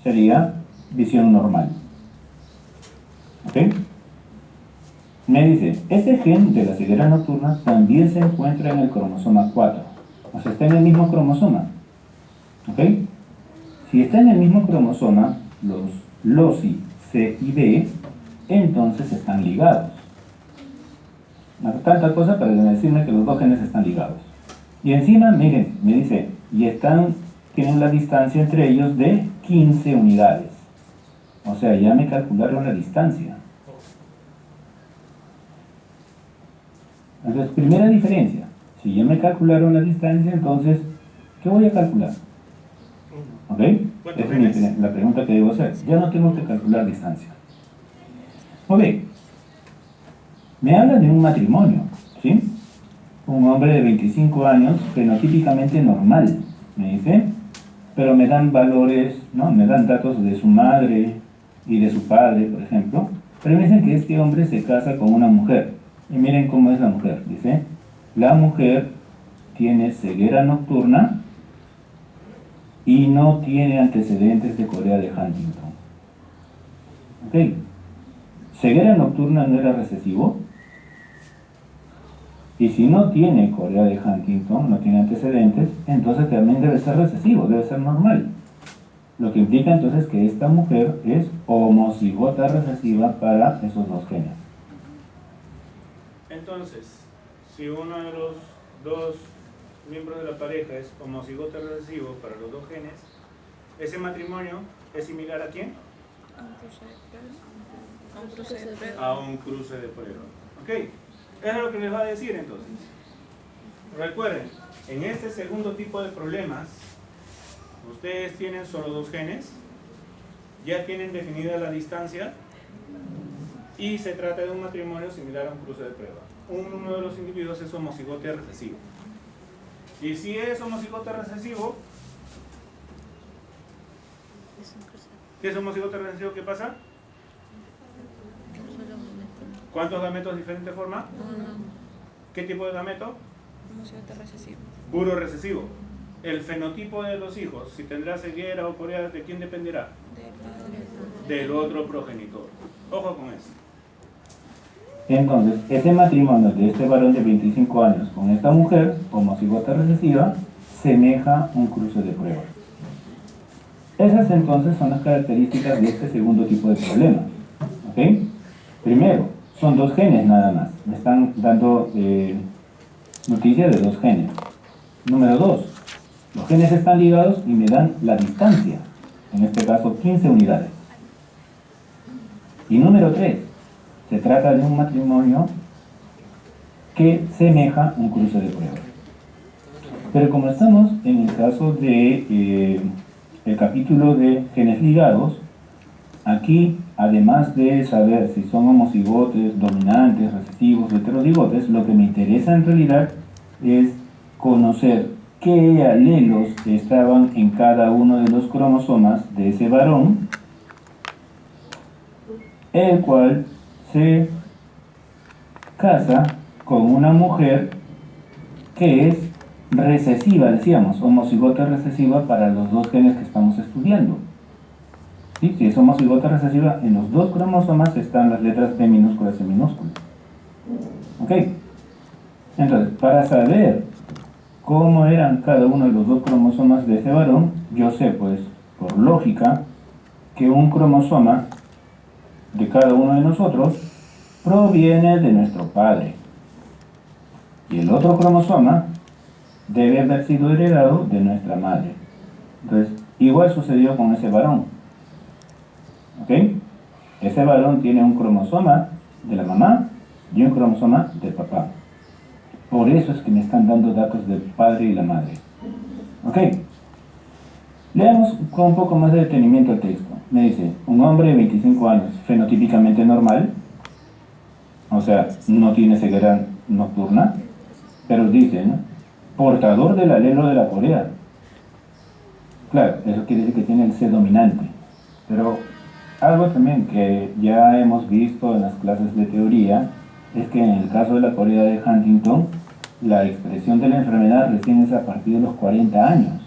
sería visión normal. ¿Ok? Me dice, este gen de la ceguera nocturna también se encuentra en el cromosoma 4. O sea, está en el mismo cromosoma. ¿Ok? Si está en el mismo cromosoma, los loci C y B, entonces están ligados. Tanta cosa para decirme que los dos genes están ligados. Y encima, miren, me dice, tienen la distancia entre ellos de 15 unidades. O sea, ya me calcularon la distancia. Entonces, primera diferencia. Si ya me calcularon la distancia, entonces, ¿qué voy a calcular? ¿Ok? Esa es la pregunta que debo hacer. Ya no tengo que calcular distancia. Ok. Me habla de un matrimonio, ¿sí? Un hombre de 25 años, fenotípicamente normal, me dice, pero me dan valores, ¿no? Me dan datos de su madre y de su padre, por ejemplo, pero me dicen que este hombre se casa con una mujer. Y miren cómo es la mujer, dice, la mujer tiene ceguera nocturna y no tiene antecedentes de Corea de Huntington. ¿Ok? Ceguera nocturna no era recesivo. Y si no tiene Corea de Huntington, no tiene antecedentes, entonces también debe ser recesivo, debe ser normal. Lo que implica entonces que esta mujer es homocigota recesiva para esos dos genes. Entonces, si uno de los dos miembros de la pareja es homocigota recesivo para los dos genes, ¿ese matrimonio es similar a quién? A un cruce de prueba. ¿Ok? Eso es lo que les va a decir entonces. Recuerden, en este segundo tipo de problemas, ustedes tienen solo dos genes, ya tienen definida la distancia y se trata de un matrimonio similar a un cruce de prueba. Uno de los individuos es homocigote recesivo. Y si es homocigote recesivo, ¿qué es homocigote recesivo? ¿Qué pasa? ¿Cuántos gametos diferentes forma? ¿Qué tipo de gameto? Homocigote recesivo. Puro recesivo. El fenotipo de los hijos, si tendrá ceguera o corea, ¿de quién dependerá? Del otro progenitor. Ojo con eso. Entonces, ese matrimonio de este varón de 25 años con esta mujer, homocigota recesiva, semeja un cruce de prueba. Esas entonces son las características de este segundo tipo de problema. ¿Ok? Primero, son dos genes nada más. Me están dando noticia de dos genes. Número dos, los genes están ligados y me dan la distancia. En este caso, 15 unidades. Y número tres, se trata de un matrimonio que semeja un cruce de prueba. Pero como estamos en el caso de el capítulo de genes ligados, aquí, además de saber si son homocigotes, dominantes, recesivos, heterocigotes, lo que me interesa en realidad es conocer qué alelos estaban en cada uno de los cromosomas de ese varón, el cual se casa con una mujer que es recesiva, decíamos, homocigota recesiva para los dos genes que estamos estudiando. ¿Sí? Si es homocigota recesiva, en los dos cromosomas están las letras P minúscula y C minúscula. ¿Ok? Entonces, para saber cómo eran cada uno de los dos cromosomas de ese varón, yo sé, pues, por lógica, que un cromosoma de cada uno de nosotros proviene de nuestro padre. Y el otro cromosoma debe haber sido heredado de nuestra madre. Entonces, igual sucedió con ese varón. ¿Ok? Ese varón tiene un cromosoma de la mamá y un cromosoma del papá. Por eso es que me están dando datos del padre y la madre. ¿Ok? Leamos con un poco más de detenimiento el texto. Me dice, un hombre de 25 años, fenotípicamente normal, o sea, no tiene ceguera nocturna, pero dice, ¿no? Portador del alelo de la Corea. Claro, eso quiere decir que tiene el C dominante. Pero algo también que ya hemos visto en las clases de teoría es que en el caso de la Corea de Huntington, la expresión de la enfermedad recién es a partir de los 40 años.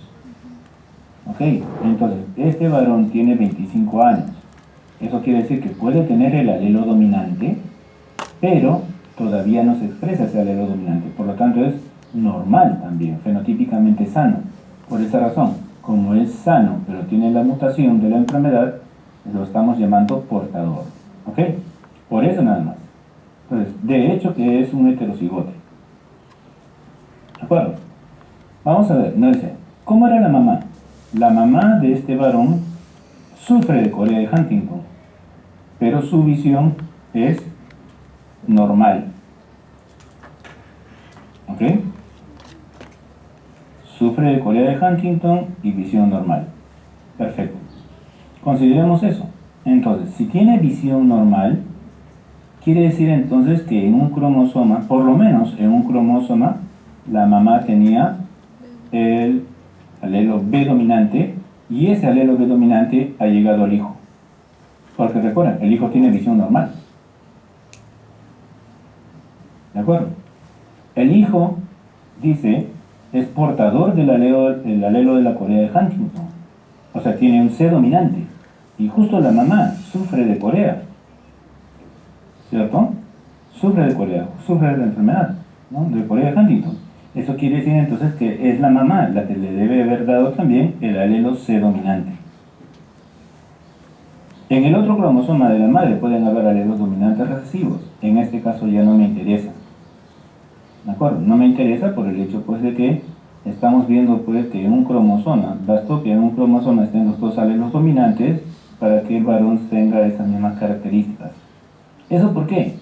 Ok, entonces este varón tiene 25 años. Eso quiere decir que puede tener el alelo dominante, pero todavía no se expresa ese alelo dominante. Por lo tanto es normal también, fenotípicamente sano. Por esa razón, como es sano, pero tiene la mutación de la enfermedad, lo estamos llamando portador. ¿Ok? Por eso nada más. Entonces, de hecho que es un heterocigote. ¿De acuerdo? Vamos a ver, no dice, ¿cómo era la mamá? La mamá de este varón sufre de Corea de Huntington, pero su visión es normal. ¿Ok? Sufre de Corea de Huntington y visión normal. Perfecto. Consideremos eso. Entonces, si tiene visión normal, quiere decir entonces que en un cromosoma, por lo menos en un cromosoma, la mamá tenía el alelo B dominante y ese alelo B dominante ha llegado al hijo. Porque recuerden, el hijo tiene visión normal. ¿De acuerdo? El hijo, dice, es portador del alelo de la Corea de Huntington. O sea, tiene un C dominante. Y justo la mamá sufre de Corea. ¿Cierto? Sufre de Corea, sufre de la enfermedad, ¿no? De Corea de Huntington. Eso quiere decir entonces que es la mamá la que le debe haber dado también el alelo C dominante. En el otro cromosoma de la madre pueden haber alelos dominantes recesivos. En este caso ya no me interesa. ¿De acuerdo? No me interesa por el hecho pues de que estamos viendo pues que en un cromosoma, bastó que en un cromosoma estén los dos alelos dominantes para que el varón tenga esas mismas características. ¿Eso por qué?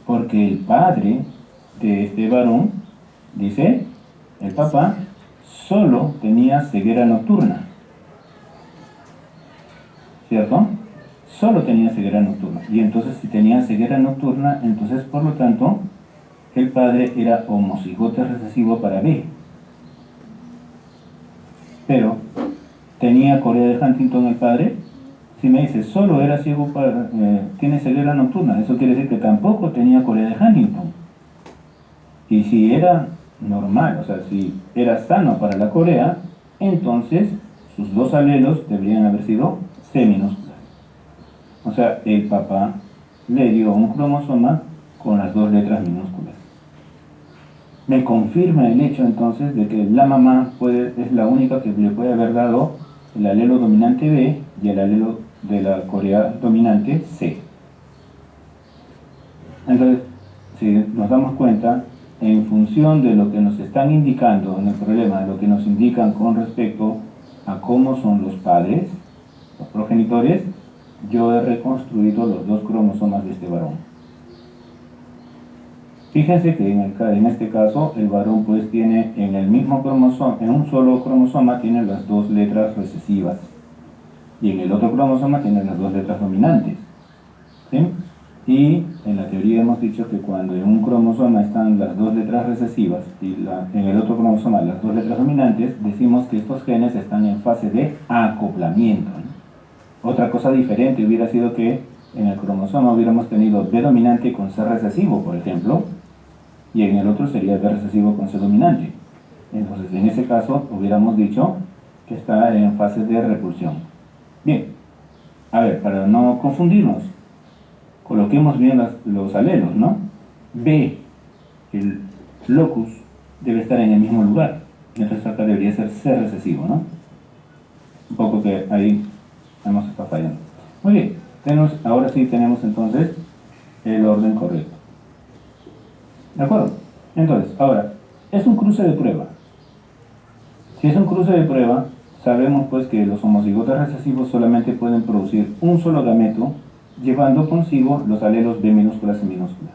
Porque el padre de este varón, dice, el papá, solo tenía ceguera nocturna. ¿Cierto? Solo tenía ceguera nocturna. Y entonces si tenía ceguera nocturna, entonces por lo tanto, el padre era homocigote recesivo para B. Pero, ¿tenía Corea de Huntington el padre? Si me dice, solo era ciego para, tiene ceguera nocturna, eso quiere decir que tampoco tenía Corea de Huntington. Y si era normal, o sea, si era sano para la Corea, entonces sus dos alelos deberían haber sido C minúsculas. O sea, el papá le dio un cromosoma con las dos letras minúsculas. Me confirma el hecho entonces de que la mamá es la única que le puede haber dado el alelo dominante B y el alelo de la Corea dominante C. Entonces, si nos damos cuenta, en función de lo que nos están indicando en el problema, lo que nos indican con respecto a cómo son los padres, los progenitores, yo he reconstruido los dos cromosomas de este varón. Fíjense que en este caso el varón pues tiene en el mismo cromosoma, en un solo cromosoma tiene las dos letras recesivas y en el otro cromosoma tiene las dos letras dominantes. ¿Sí? Y en la teoría hemos dicho que cuando en un cromosoma están las dos letras recesivas y en el otro cromosoma las dos letras dominantes, decimos que estos genes están en fase de acoplamiento, ¿no? Otra cosa diferente hubiera sido que en el cromosoma hubiéramos tenido B dominante con C recesivo, por ejemplo, y en el otro sería B recesivo con C dominante. Entonces, en ese caso, hubiéramos dicho que está en fase de repulsión. Bien, a ver, para no confundirnos, coloquemos bien los alelos, ¿no? B, el locus, debe estar en el mismo lugar. Entonces acá debería ser C recesivo, ¿no? Un poco que ahí hemos estado fallando. Muy bien, ahora sí tenemos entonces el orden correcto. ¿De acuerdo? Entonces, ahora, es un cruce de prueba. Si es un cruce de prueba, sabemos pues que los homocigotes recesivos solamente pueden producir un solo gameto, llevando consigo los alelos B minúsculas y minúsculas.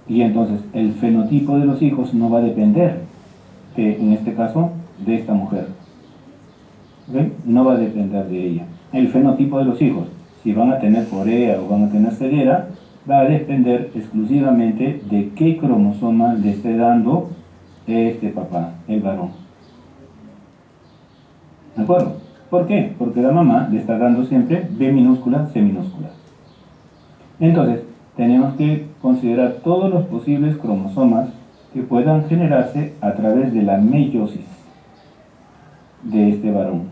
Y entonces, el fenotipo de los hijos no va a depender, en este caso, de esta mujer. ¿Okay? No va a depender de ella. El fenotipo de los hijos, si van a tener corea o van a tener ceguera, va a depender exclusivamente de qué cromosoma le esté dando este papá, el varón. ¿De acuerdo? ¿Por qué? Porque la mamá le está dando siempre B minúscula, C minúscula. Entonces, tenemos que considerar todos los posibles cromosomas que puedan generarse a través de la meiosis. de este varón.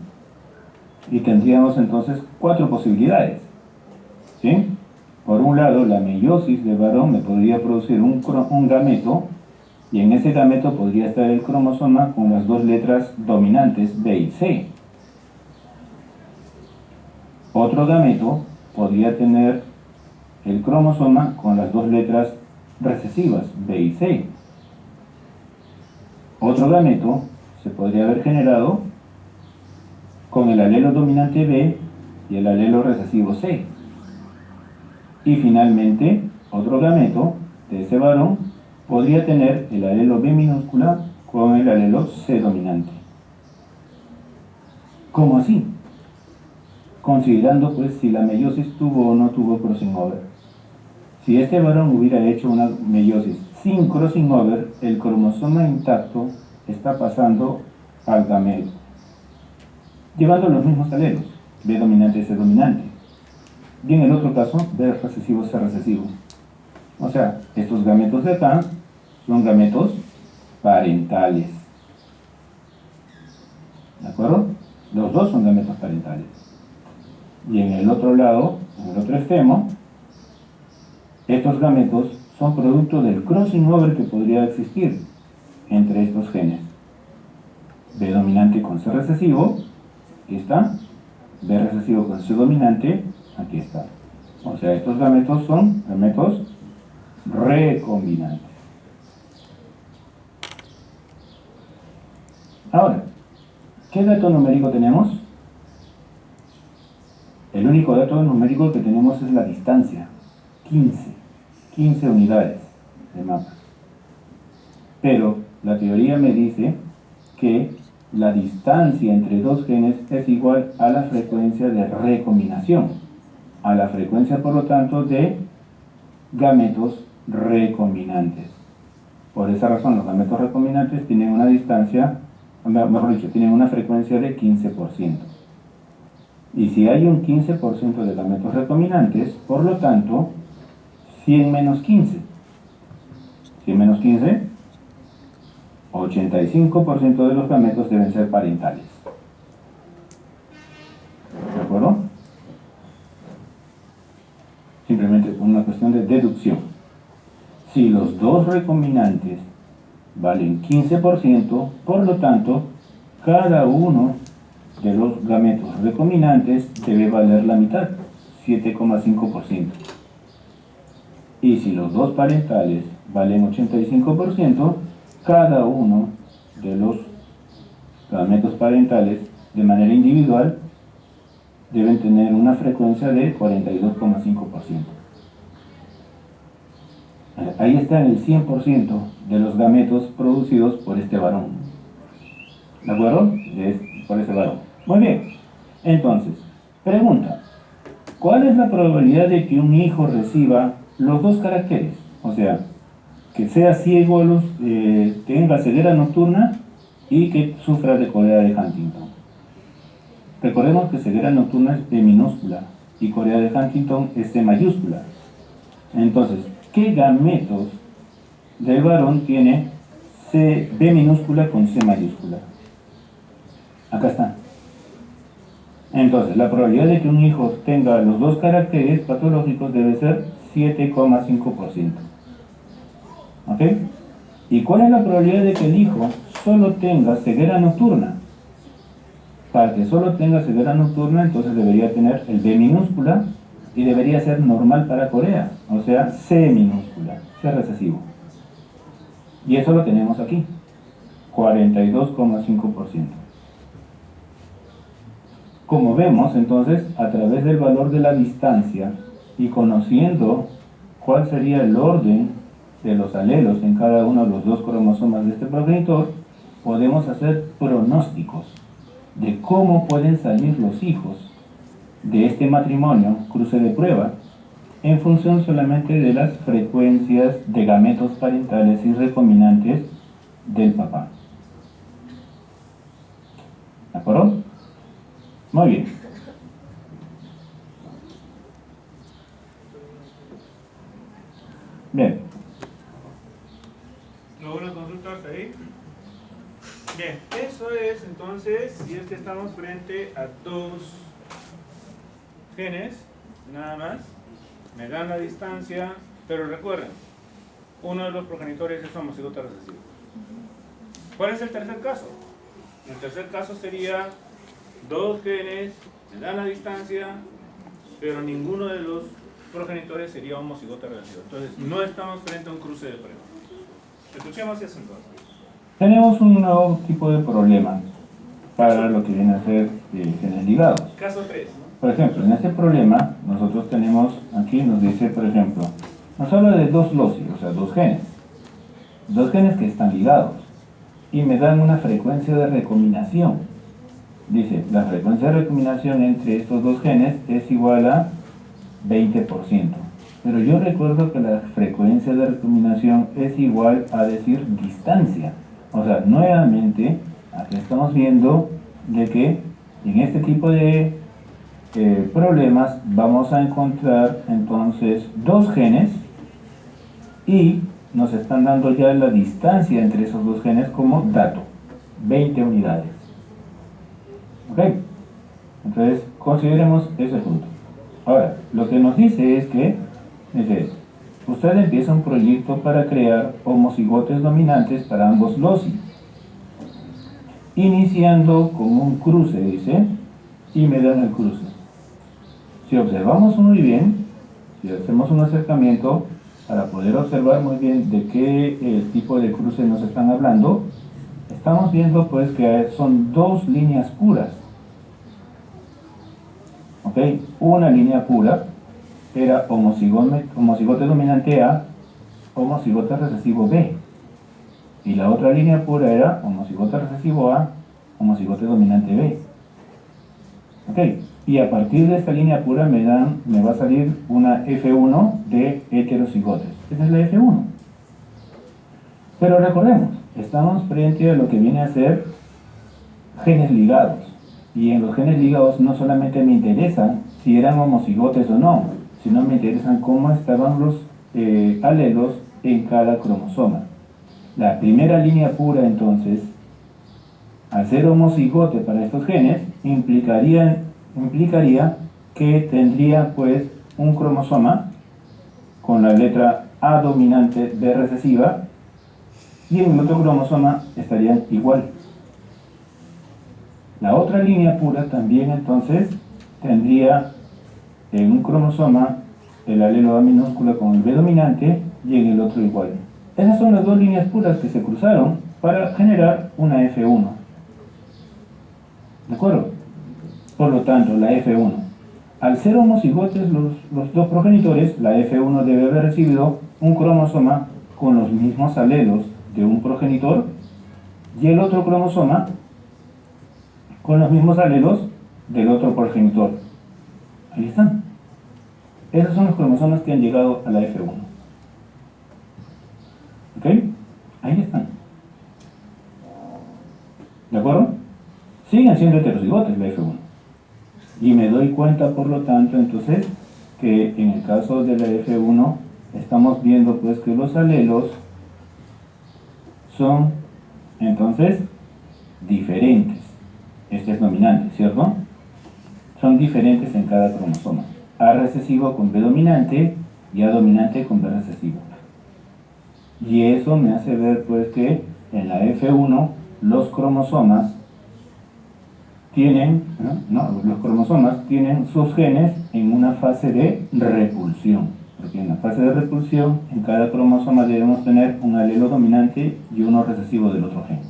Y tendríamos entonces 4 posibilidades, ¿sí? Por un lado, la meiosis de varón me podría producir un gameto, y en ese gameto podría estar el cromosoma con las 2 letras dominantes B y C. Otro gameto podría tener el cromosoma con las 2 letras recesivas B y C. Otro gameto se podría haber generado con el alelo dominante B y el alelo recesivo C. Y finalmente, otro gameto de ese varón podría tener el alelo B minúscula con el alelo C dominante. ¿Cómo así? Considerando pues si la meiosis tuvo o no tuvo crossing over. Si este varón hubiera hecho una meiosis sin crossing over, el cromosoma intacto está pasando al gameto, llevando los mismos alelos, B dominante y C dominante. Y en el otro caso, B recesivo, C recesivo. O sea, estos gametos de acá son gametos parentales. ¿De acuerdo? Los dos son gametos parentales. Y en el otro lado, en el otro extremo, estos gametos son producto del crossing over que podría existir entre estos genes. B dominante con C recesivo, aquí está. B recesivo con C dominante, aquí está. O sea, estos gametos son gametos recombinantes. Ahora, ¿qué dato numérico tenemos? El único dato numérico que tenemos es la distancia, 15 unidades de mapa. Pero la teoría me dice que la distancia entre dos genes es igual a la frecuencia de recombinación, a la frecuencia, por lo tanto, de gametos recombinantes. Por esa razón, los gametos recombinantes tienen una distancia, mejor dicho, tienen una frecuencia de 15%. Y si hay un 15% de gametos recombinantes, por lo tanto, 100 menos 15. 100 menos 15, 85% de los gametos deben ser parentales. ¿De acuerdo? Simplemente una cuestión de deducción. Si los dos recombinantes valen 15%, por lo tanto, cada uno de los gametos recombinantes debe valer la mitad, 7,5%. Y si los dos parentales valen 85%, cada uno de los gametos parentales de manera individual deben tener una frecuencia de 42,5%. Ahí está el 100% de los gametos producidos por este varón. ¿De acuerdo? Por este varón. Muy bien. Entonces, pregunta. ¿Cuál es la probabilidad de que un hijo reciba los dos caracteres? O sea, que sea ciego, tenga ceguera nocturna y que sufra de corea de Huntington. Recordemos que ceguera nocturna es B minúscula y corea de Huntington es C mayúscula. Entonces, ¿qué gametos del varón tiene B minúscula con C mayúscula? Acá está. Entonces, la probabilidad de que un hijo tenga los dos caracteres patológicos debe ser 7,5%. ¿Ok? ¿Y cuál es la probabilidad de que el hijo solo tenga ceguera nocturna? Para que solo tenga ceguera nocturna, entonces debería tener el B minúscula y debería ser normal para Corea, o sea, C minúscula, C recesivo. Y eso lo tenemos aquí, 42,5%. Como vemos, entonces, a través del valor de la distancia y conociendo cuál sería el orden de los alelos en cada uno de los dos cromosomas de este progenitor, podemos hacer pronósticos de cómo pueden salir los hijos de este matrimonio, cruce de prueba, en función solamente de las frecuencias de gametos parentales y recombinantes del papá. ¿De acuerdo? Muy bien. Bien. ¿Alguna consulta hasta ahí? Bien, eso es entonces entonces si es que estamos frente a dos genes, nada más, me dan la distancia, pero recuerden, uno de los progenitores es homocigote recesivo. ¿Cuál es el tercer caso? El tercer caso sería dos genes, me dan la distancia, pero ninguno de los progenitores sería homocigote recesivo. Entonces, no estamos frente a un cruce de prueba. Escuchemos eso entonces. Tenemos un nuevo tipo de problema para lo que viene a ser genes ligados. Caso 3. Por ejemplo, en este problema, nosotros tenemos, aquí nos dice, por ejemplo, nos habla de dos loci, o sea, dos genes que están ligados, y me dan una frecuencia de recombinación. Dice, la frecuencia de recombinación entre estos dos genes es igual a 20%. Pero yo recuerdo que la frecuencia de recombinación es igual a decir distancia. O sea, nuevamente, aquí estamos viendo de que en este tipo de problemas vamos a encontrar entonces dos genes y nos están dando ya la distancia entre esos dos genes como dato, 20 unidades. ¿Ok? Entonces, consideremos ese punto. Ahora, lo que nos dice es que, usted empieza un proyecto para crear homocigotes dominantes para ambos loci, iniciando con un cruce, dice, y me dan el cruce. Si observamos muy bien, si hacemos un acercamiento para poder observar muy bien de qué tipo de cruce nos están hablando, estamos viendo pues que son dos líneas puras. ¿Ok? Una línea pura era homocigote dominante A, homocigote recesivo B. Y la otra línea pura era homocigote recesivo A, homocigote dominante B. ¿Ok? Y a partir de esta línea pura me va a salir una F1 de heterocigotes. Esa es la F1. Pero recordemos, estamos frente a lo que viene a ser genes ligados. Y en los genes ligados no solamente me interesan si eran homocigotes o no, sino me interesan cómo estaban los alelos en cada cromosoma. La primera línea pura, entonces, al ser homocigote para estos genes, implicaría que tendría pues un cromosoma con la letra A dominante B recesiva y en el otro cromosoma estarían igual. La otra línea pura también entonces tendría en un cromosoma el alelo A minúscula con el B dominante y en el otro igual. Esas son las dos líneas puras que se cruzaron para generar una F1. ¿De acuerdo? Por lo tanto, la F1. Al ser homocigotes los dos progenitores, la F1 debe haber recibido un cromosoma con los mismos alelos de un progenitor y el otro cromosoma con los mismos alelos del otro progenitor. Ahí están. Esos son los cromosomas que han llegado a la F1. ¿Ok? Ahí están. ¿De acuerdo? Siguen siendo heterocigotes la F1. Y me doy cuenta, por lo tanto, entonces, que en el caso de la F1 estamos viendo pues que los alelos son entonces diferentes. Este es dominante, ¿cierto? Son diferentes en cada cromosoma. A recesivo con B dominante y A dominante con B recesivo. Y eso me hace ver pues que en la F1 los cromosomas tienen sus genes en una fase de repulsión. Porque en la fase de repulsión, en cada cromosoma debemos tener un alelo dominante y uno recesivo del otro gen.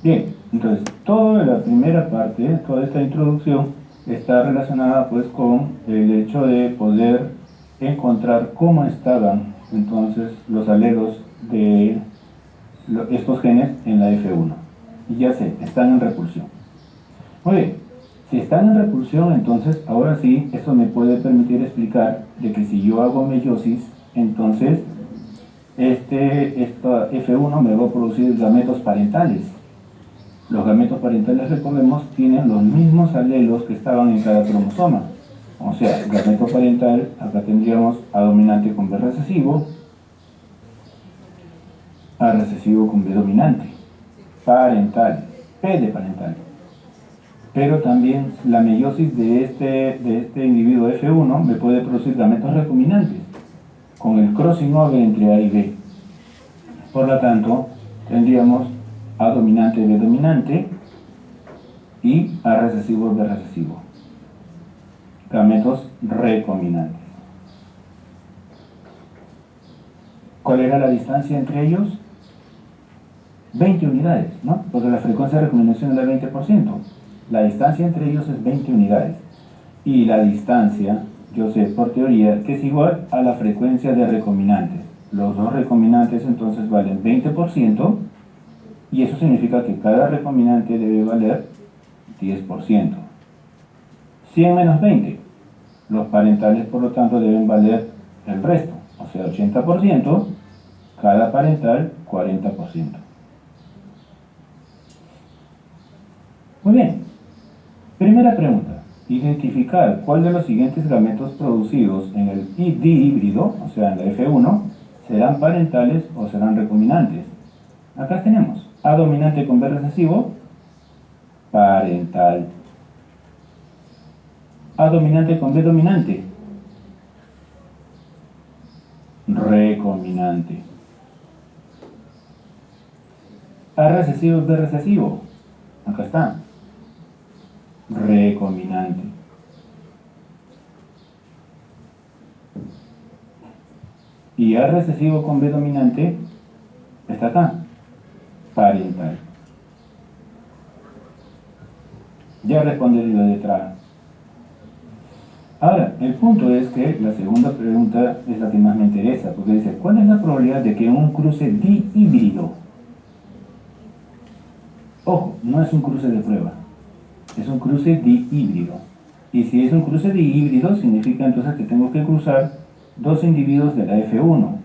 Bien, entonces, toda la primera parte, toda esta introducción, está relacionada pues con el hecho de poder encontrar cómo estaban entonces los alelos de estos genes en la F1. Y ya sé, están en repulsión. Muy bien, si están en repulsión, entonces ahora sí, eso me puede permitir explicar de que si yo hago meiosis, entonces esta F1 me va a producir gametos parentales. Los gametos parentales, recordemos, tienen los mismos alelos que estaban en cada cromosoma. O sea, gameto parental, acá tendríamos A dominante con B recesivo, A recesivo con B dominante, parental. P de parental. Pero también la meiosis de este individuo F1 me puede producir gametos recombinantes con el crossing over entre A y B. Por lo tanto, tendríamos A dominante, B dominante y A recesivo, B recesivo. Gametos recombinantes. ¿Cuál era la distancia entre ellos? 20 unidades, ¿no? Porque la frecuencia de recombinación es del 20%. La distancia entre ellos es 20 unidades. Y la distancia, yo sé por teoría, que es igual a la frecuencia de recombinantes. Los dos recombinantes entonces valen 20%, y eso significa que cada recombinante debe valer 10%. 100 menos 20. Los parentales, por lo tanto, deben valer el resto, o sea, 80%, cada parental 40%. Muy bien. Primera pregunta. Identificar cuál de los siguientes gametos producidos en el dihíbrido, o sea, en la F1, serán parentales o serán recombinantes. Acá tenemos A dominante con B recesivo, parental. A dominante con B dominante, recombinante. A recesivo, B recesivo, acá está, recombinante. Y A recesivo con B dominante está acá, parental. Ya respondí lo de detrás. Ahora, el punto es que la segunda pregunta es la que más me interesa, porque dice, ¿cuál es la probabilidad de que un cruce dihíbrido? Ojo, no es un cruce de prueba, es un cruce dihíbrido. Y si es un cruce dihíbrido, significa entonces que tengo que cruzar dos individuos de la F1.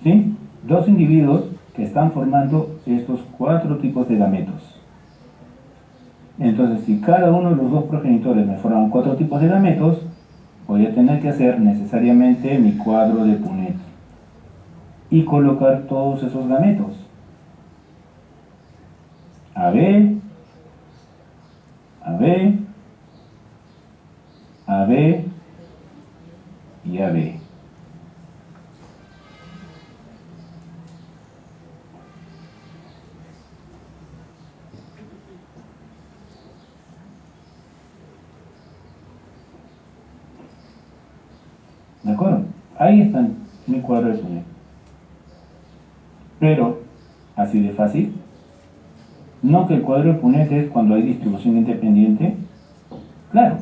¿Sí? Dos individuos que están formando estos 4 tipos de gametos. Entonces, si cada uno de los dos progenitores me forman 4 tipos de gametos, voy a tener que hacer necesariamente mi cuadro de Punnett y colocar todos esos gametos. AB, AB, AB y AB. ¿De acuerdo? Ahí está mi cuadro de Punnett. Pero, así de fácil, no que el cuadro de Punnett es cuando hay distribución independiente. Claro.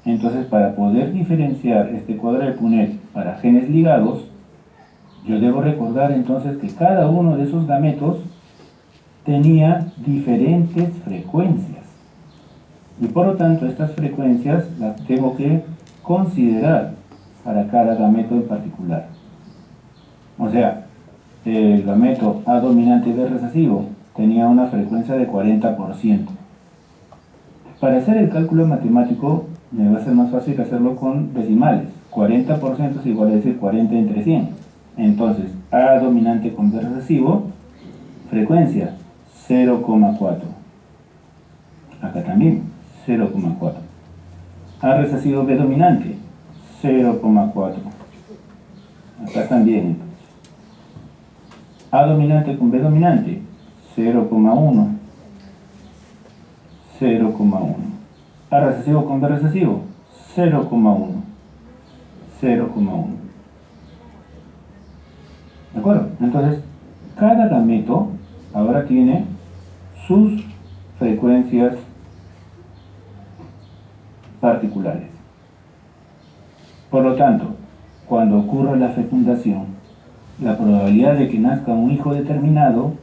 Entonces, para poder diferenciar este cuadro de Punnett para genes ligados, yo debo recordar entonces que cada uno de esos gametos tenía diferentes frecuencias. Y por lo tanto, estas frecuencias las tengo que considerar para cada gameto en particular. O sea, el gameto A dominante B recesivo tenía una frecuencia de 40%. Para hacer el cálculo matemático me va a ser más fácil hacerlo con decimales. 40% es igual a decir 40 entre 100. Entonces, A dominante con B recesivo, frecuencia 0,4. Acá también, 0,4. A recesivo B dominante, 0,4. Acá también. A dominante con B dominante, 0,1. 0,1. A recesivo con B recesivo, 0,1. 0,1. ¿De acuerdo? Entonces, cada gameto ahora tiene sus frecuencias particulares. Por lo tanto, cuando ocurra la fecundación, la probabilidad de que nazca un hijo determinado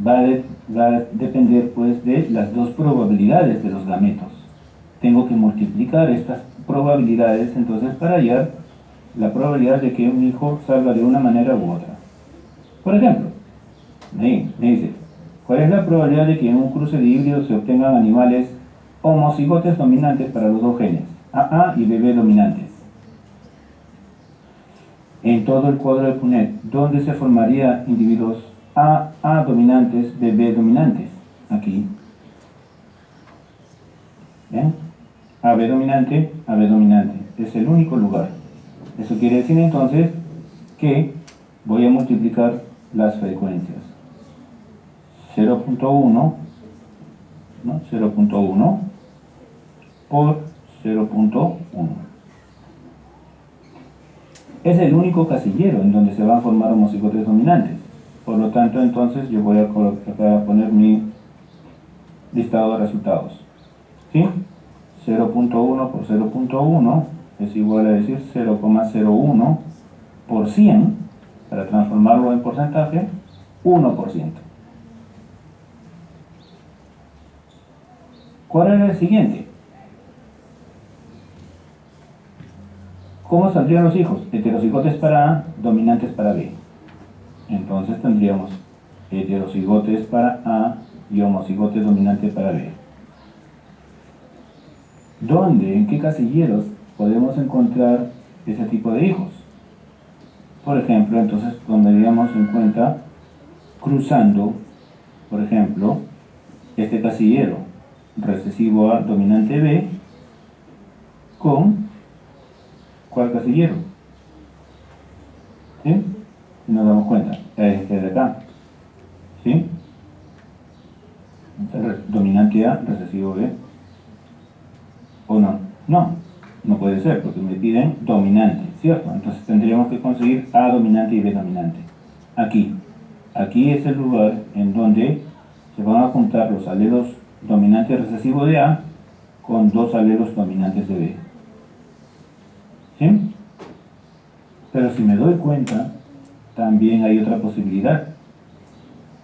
va a depender pues de las dos probabilidades de los gametos. Tengo que multiplicar estas probabilidades entonces para hallar la probabilidad de que un hijo salga de una manera u otra. Por ejemplo, me dice, ¿cuál es la probabilidad de que en un cruce de híbridos se obtengan animales homocigotes dominantes para los dos genes, AA y BB dominantes? En todo el cuadro de Punnett, ¿dónde se formarían individuos A dominantes, B dominantes, aquí. ¿Bien? AB dominante, es el único lugar. Eso quiere decir entonces que voy a multiplicar las frecuencias. 0.1, ¿no? 0.1 por 0.1. Es el único casillero en donde se van a formar homocigotes dominantes. Por lo tanto, entonces yo voy a poner mi listado de resultados. ¿Sí? 0.1 por 0.1 es igual a decir 0,01 por 100, para transformarlo en porcentaje, 1%. ¿Cuál era el siguiente? ¿Cómo saldrían los hijos? Heterocigotes para A, dominantes para B. Entonces tendríamos heterocigotes para A y homocigotes dominantes para B. ¿Dónde, en qué casilleros podemos encontrar ese tipo de hijos? Por ejemplo, entonces tomaríamos en cuenta cruzando, por ejemplo, este casillero recesivo A dominante B con ¿cuál casillero? ¿Sí? Y nos damos cuenta, este de acá. ¿Sí? Dominante A, recesivo B. ¿O no? No puede ser, porque me piden dominante, ¿cierto? Entonces tendríamos que conseguir A dominante y B dominante. Aquí es el lugar en donde se van a juntar los alelos dominantes recesivos de A con dos alelos dominantes de B. ¿Sí? Pero si me doy cuenta, también hay otra posibilidad.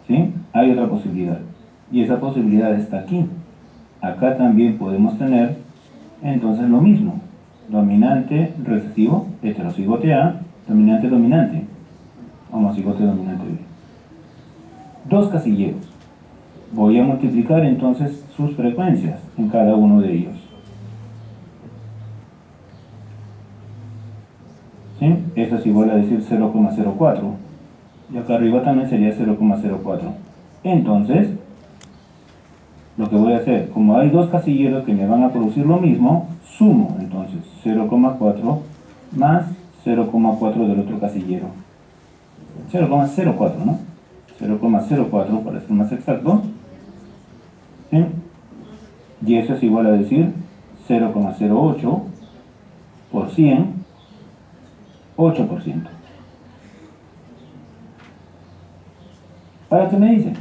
¿Sí? Hay otra posibilidad. Y esa posibilidad está aquí. Acá también podemos tener entonces lo mismo. Dominante, recesivo, heterocigote A, dominante, dominante. Homocigote dominante B. Dos casilleros. Voy a multiplicar entonces sus frecuencias en cada uno de ellos. ¿Sí? Esto es igual a decir 0,04. Y acá arriba también sería 0,04. Entonces, lo que voy a hacer, como hay dos casilleros que me van a producir lo mismo, sumo entonces 0,4 más 0,4 del otro casillero. 0,04, ¿no? 0,04 para ser más exacto. ¿Sí? Y eso es igual a decir 0,08 por 100, 8%. ¿Para qué me dicen?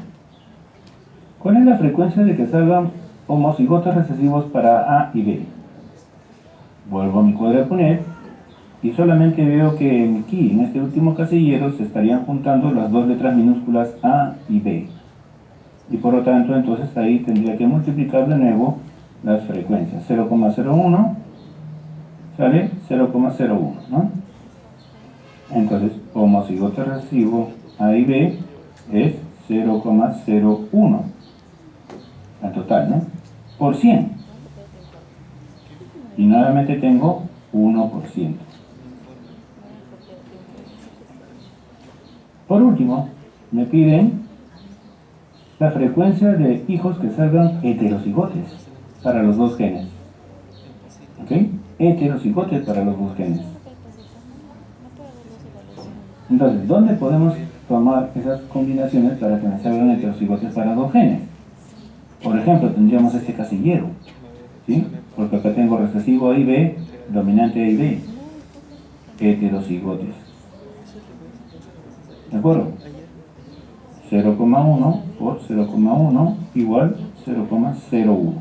¿Cuál es la frecuencia de que salgan homocigotes recesivos para A y B? Vuelvo a mi cuadro a poner y solamente veo que aquí, en este último casillero, se estarían juntando las dos letras minúsculas A y B. Y por lo tanto, entonces ahí tendría que multiplicar de nuevo las frecuencias. 0,01 sale 0,01, ¿no? Entonces, homocigote recesivo A y B es 0,01. Al total, ¿no? Por 100. Y nuevamente tengo 1%. Por último, me piden la frecuencia de hijos que salgan heterocigotes para los dos genes. ¿Ok? Heterocigotes para los dos genes. Entonces, ¿dónde podemos tomar esas combinaciones para que me salgan heterocigotes para dos genes? Por ejemplo, tendríamos este casillero, ¿sí? Porque acá tengo recesivo A y B, dominante A y B, heterocigotes. ¿De acuerdo? 0,1 por 0,1 igual 0,01.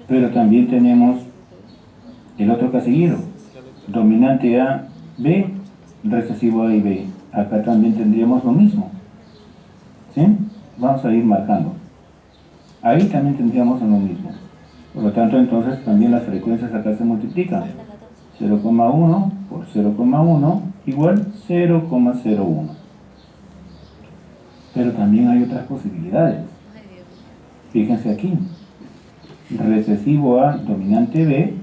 Pero también tenemos el otro casillero, dominante A, B, recesivo A y B. Acá también tendríamos lo mismo. ¿Sí? Vamos a ir marcando. Ahí también tendríamos lo mismo. Por lo tanto, entonces también las frecuencias acá se multiplican. 0,1 por 0,1 igual 0,01. Pero también hay otras posibilidades. Fíjense aquí. Recesivo A, dominante B,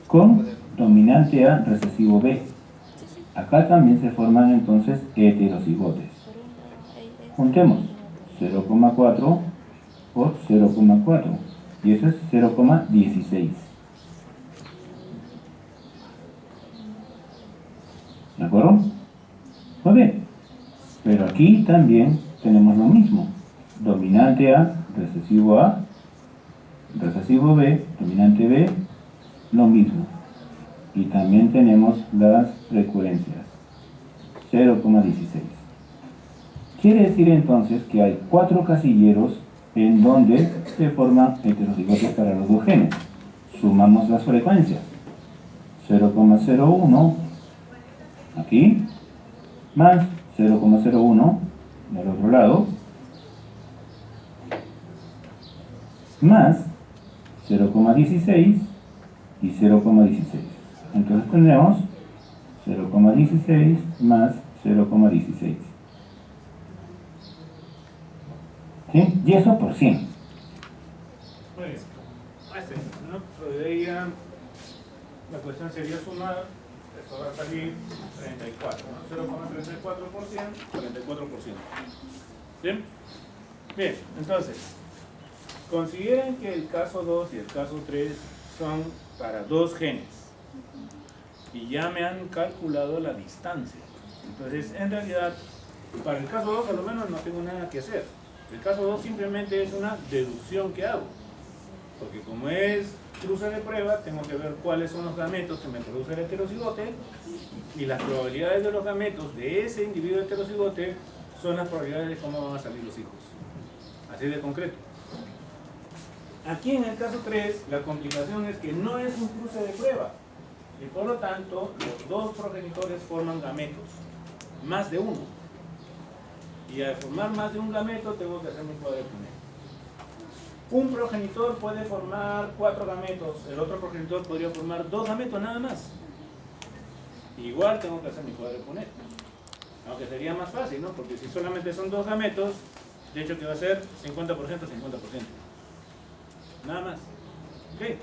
con dominante A, recesivo B. Acá también se forman entonces heterocigotes. Juntemos 0,4 por 0,4 y eso es 0,16. ¿De acuerdo? Muy bien, pero aquí también tenemos lo mismo. Dominante A, recesivo B, dominante B, lo mismo. Y también tenemos las recurrencias, 0,16. Quiere decir entonces que hay 4 casilleros en donde se forman heterocigotos para los dos genes. Sumamos las frecuencias. 0,01 aquí, más 0,01 del otro lado, más 0,16 y 0,16. Entonces tendremos 0,16 más 0,16. ¿Sí? Y eso por 100. Pues, ¿no? Pero de ahí ya la cuestión sería sumar, esto va a salir 34, ¿no? 0,34%, 44%. ¿Bien? Bien, entonces, consideren que el caso 2 y el caso 3 son para dos genes y ya me han calculado la distancia. Entonces, en realidad, para el caso 2 a lo menos no tengo nada que hacer. El caso 2 simplemente es una deducción que hago, porque como es cruce de prueba, tengo que ver cuáles son los gametos que me produce el heterocigote y las probabilidades de los gametos de ese individuo heterocigote son las probabilidades de cómo van a salir los hijos. Así de concreto. Aquí en el caso 3, la complicación es que no es un cruce de prueba y por lo tanto los dos progenitores forman gametos, más de uno. Y al formar más de un gameto tengo que hacer mi cuadrúpede. Un progenitor puede formar 4 gametos, el otro progenitor podría formar 2 gametos nada más. Igual tengo que hacer mi cuadrúpede. Aunque sería más fácil, ¿no? Porque si solamente son 2 gametos, de hecho que va a ser 50%, 50%. Nada más. ¿Ok?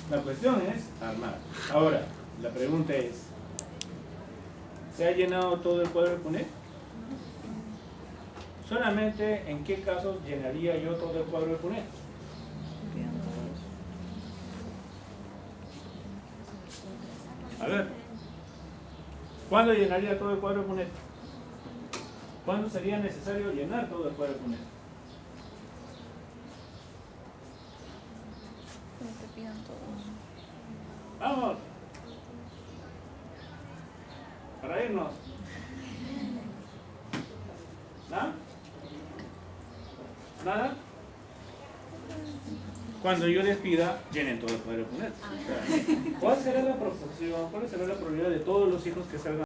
La cuestión es armar. Ahora, la pregunta es, ¿se ha llenado todo el cuadro de Punnett? Solamente en qué casos llenaría yo todo el cuadro de Punnett. A ver, ¿cuándo llenaría todo el cuadro de Punnett? ¿Cuándo sería necesario llenar todo el cuadro de Punnett? Vamos. Para irnos. ¿Nada? ¿Nada? Cuando yo les pida, llenen todo el cuadro de Punnett. ¿Cuál será la proporción? ¿Cuál será la probabilidad de todos los hijos que salgan?